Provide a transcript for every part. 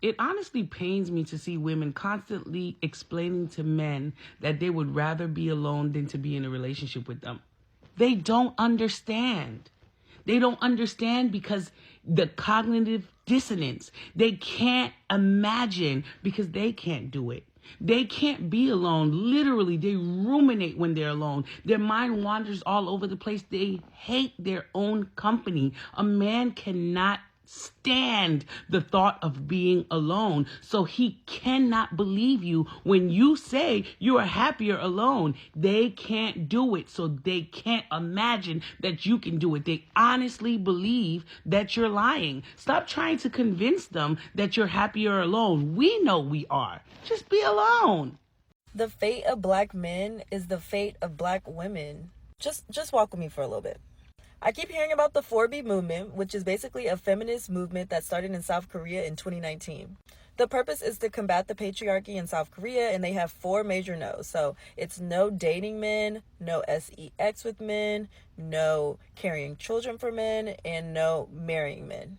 It honestly pains me to see women constantly explaining to men that they would rather be alone than to be in a relationship with them. They don't understand. They don't understand because the cognitive dissonance. They can't imagine because they can't do it. They can't be alone. Literally, they ruminate when they're alone. Their mind wanders all over the place. They hate their own company. A man cannot stand the thought of being alone. So he cannot believe you when you say you are happier alone. They can't do it. So they can't imagine that you can do it. They honestly believe that you're lying. Stop trying to convince them that you're happier alone. We know we are. Just be alone. The fate of black men is the fate of black women. Just walk with me for a little bit. I keep hearing about the 4B movement, which is basically a feminist movement that started in South Korea in 2019. The purpose is to combat the patriarchy in South Korea, and they have 4 major no's. So it's no dating men, no sex with men, no carrying children for men, and no marrying men.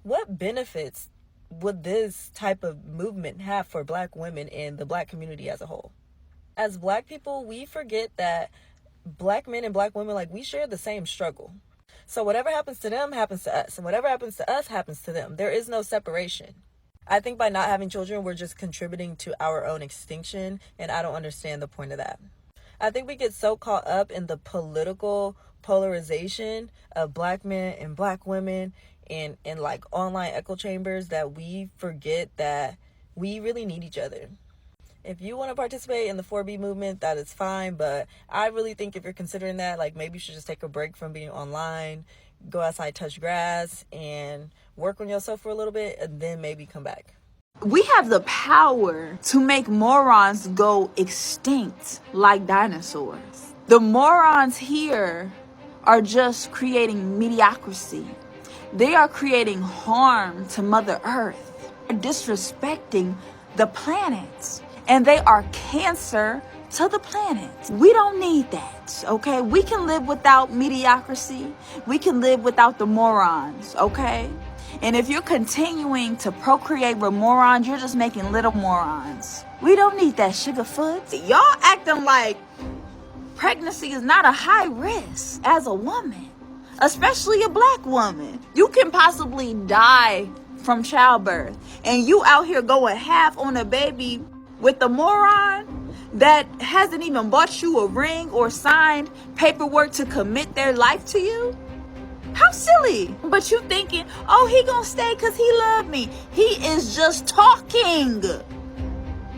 What benefits would this type of movement have for black women and the black community as a whole? As black people, we forget that black men and black women, like, we share the same struggle. So whatever happens to them happens to us, and whatever happens to us happens to them. There is no separation. I think by not having children, we're just contributing to our own extinction, and I don't understand the point of that. I think we get so caught up in the political polarization of black men and black women and like online echo chambers that we forget that we really need each other. If you want to participate in the 4B movement, that is fine. But I really think if you're considering that, like, maybe you should just take a break from being online, go outside, touch grass, and work on yourself for a little bit, and then maybe come back. We have the power to make morons go extinct like dinosaurs. The morons here are just creating mediocrity. They are creating harm to Mother Earth. They're disrespecting the planet. And they are cancer to the planet. We don't need that, okay? We can live without mediocrity. We can live without the morons, okay? And if you're continuing to procreate with morons, you're just making little morons. We don't need that sugarfoot. Y'all acting like pregnancy is not a high risk as a woman, especially a black woman. You can possibly die from childbirth, and you out here going half on a baby with the moron that hasn't even bought you a ring or signed paperwork to commit their life to you? How silly. But you thinking, oh, he gonna stay because he love me. He is just talking.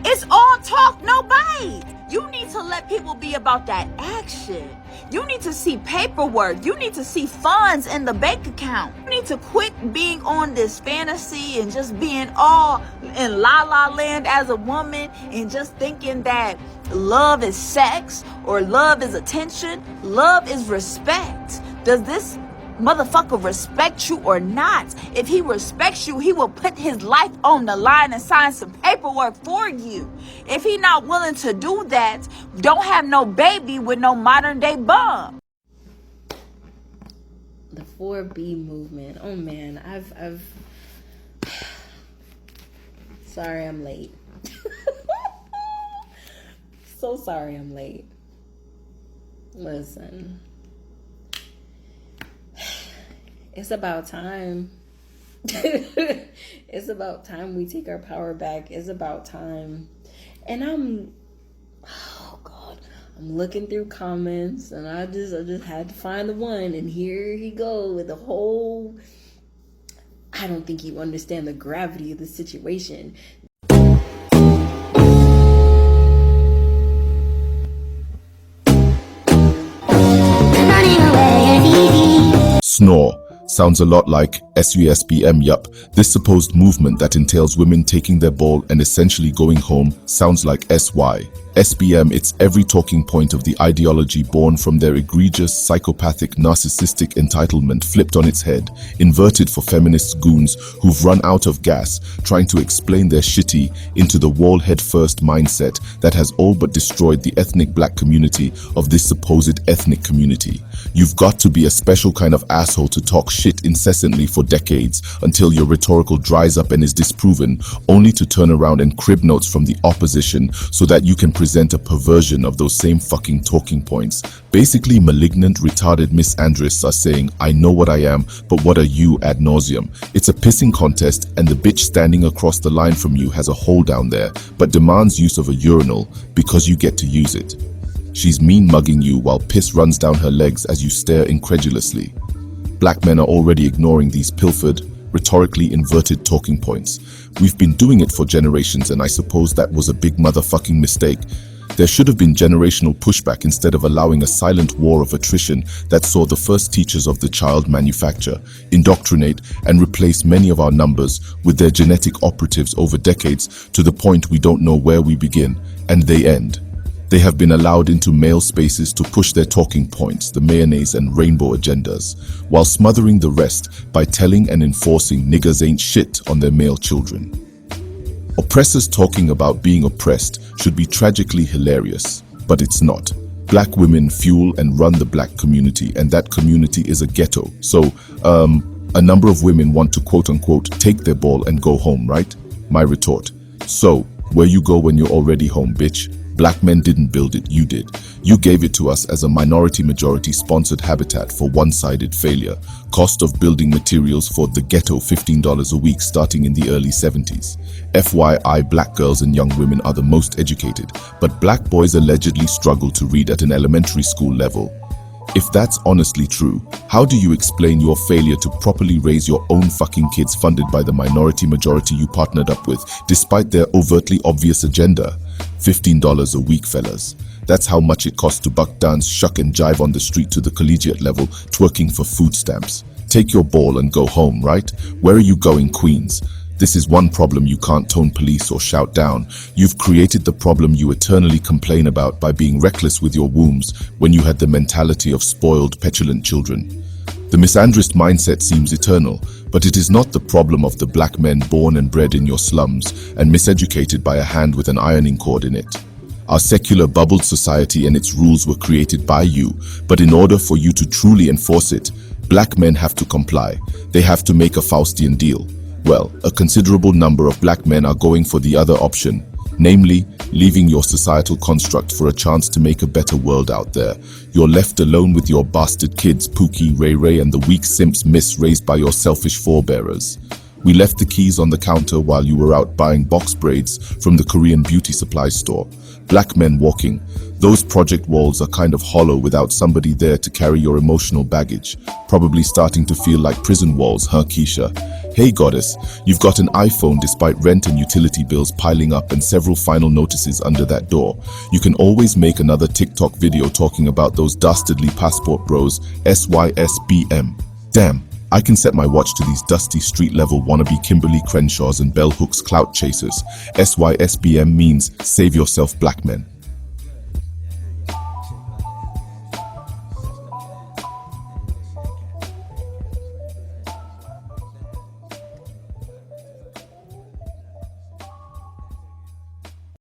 It's all talk, no bite. You need to let people be about that action. You need to see paperwork. You need to see funds in the bank account. You need to quit being on this fantasy and just being all in la la land as a woman and just thinking that love is sex or love is attention. Love is respect. Does this motherfucker respect you or not? If he respects you, he will put his life on the line and sign some paperwork for you. If he not willing to do that, don't have no baby with no modern day bum. The 4B movement. Oh man, I've sorry I'm late. So sorry I'm late. Listen. It's about time. It's about time we take our power back. It's about time. And I'm looking through comments, and I just had to find the one, and here he go with the whole, I don't think you understand the gravity of the situation. Snore sounds a lot like SUSBM, yup. This supposed movement that entails women taking their ball and essentially going home sounds like SY. SBM, it's every talking point of the ideology born from their egregious, psychopathic, narcissistic entitlement flipped on its head, inverted for feminist goons who've run out of gas, trying to explain their shitty, into-the-wall head-first mindset that has all but destroyed the ethnic black community of this supposed ethnic community. You've got to be a special kind of asshole to talk shit incessantly for decades until your rhetorical dries up and is disproven, only to turn around and crib notes from the opposition so that you can present a perversion of those same fucking talking points. Basically, malignant, retarded misandrists are saying, I know what I am, but what are you ad nauseum? It's a pissing contest, and the bitch standing across the line from you has a hole down there, but demands use of a urinal because you get to use it. She's mean mugging you while piss runs down her legs as you stare incredulously. Black men are already ignoring these pilfered, rhetorically inverted talking points. We've been doing it for generations, and I suppose that was a big motherfucking mistake. There should have been generational pushback instead of allowing a silent war of attrition that saw the first teachers of the child manufacture, indoctrinate, and replace many of our numbers with their genetic operatives over decades to the point we don't know where we begin and they end. They have been allowed into male spaces to push their talking points, the mayonnaise and rainbow agendas, while smothering the rest by telling and enforcing niggas ain't shit on their male children. Oppressors talking about being oppressed should be tragically hilarious, but it's not. Black women fuel and run the black community, and that community is a ghetto. So, a number of women want to quote-unquote take their ball and go home, right? My retort. So, where you go when you're already home, bitch? Black men didn't build it, you did. You gave it to us as a minority-majority sponsored habitat for one-sided failure. Cost of building materials for the ghetto, $15 a week starting in the early 70s. FYI, black girls and young women are the most educated, but black boys allegedly struggle to read at an elementary school level. If that's honestly true, how do you explain your failure to properly raise your own fucking kids funded by the minority majority you partnered up with, despite their overtly obvious agenda? $15 a week, fellas. That's how much it costs to buck dance, shuck and jive on the street to the collegiate level, twerking for food stamps. Take your ball and go home, right? Where are you going, queens? This is one problem you can't tone police or shout down. You've created the problem you eternally complain about by being reckless with your wombs when you had the mentality of spoiled, petulant children. The misandrist mindset seems eternal, but it is not the problem of the black men born and bred in your slums and miseducated by a hand with an ironing cord in it. Our secular bubbled society and its rules were created by you, but in order for you to truly enforce it, black men have to comply. They have to make a Faustian deal. Well, a considerable number of black men are going for the other option, namely, leaving your societal construct for a chance to make a better world out there. You're left alone with your bastard kids, Pookie, Ray Ray, and the weak simps Miss raised by your selfish forebearers. We left the keys on the counter while you were out buying box braids from the Korean beauty supply store. Black men walking. Those project walls are kind of hollow without somebody there to carry your emotional baggage. Probably starting to feel like prison walls, huh, Keisha? Hey goddess, you've got an iPhone despite rent and utility bills piling up and several final notices under that door. You can always make another TikTok video talking about those dastardly passport bros, SYSBM. Damn, I can set my watch to these dusty street-level wannabe Kimberly Crenshaws and bell hooks clout chasers. SYSBM means save yourself, black men.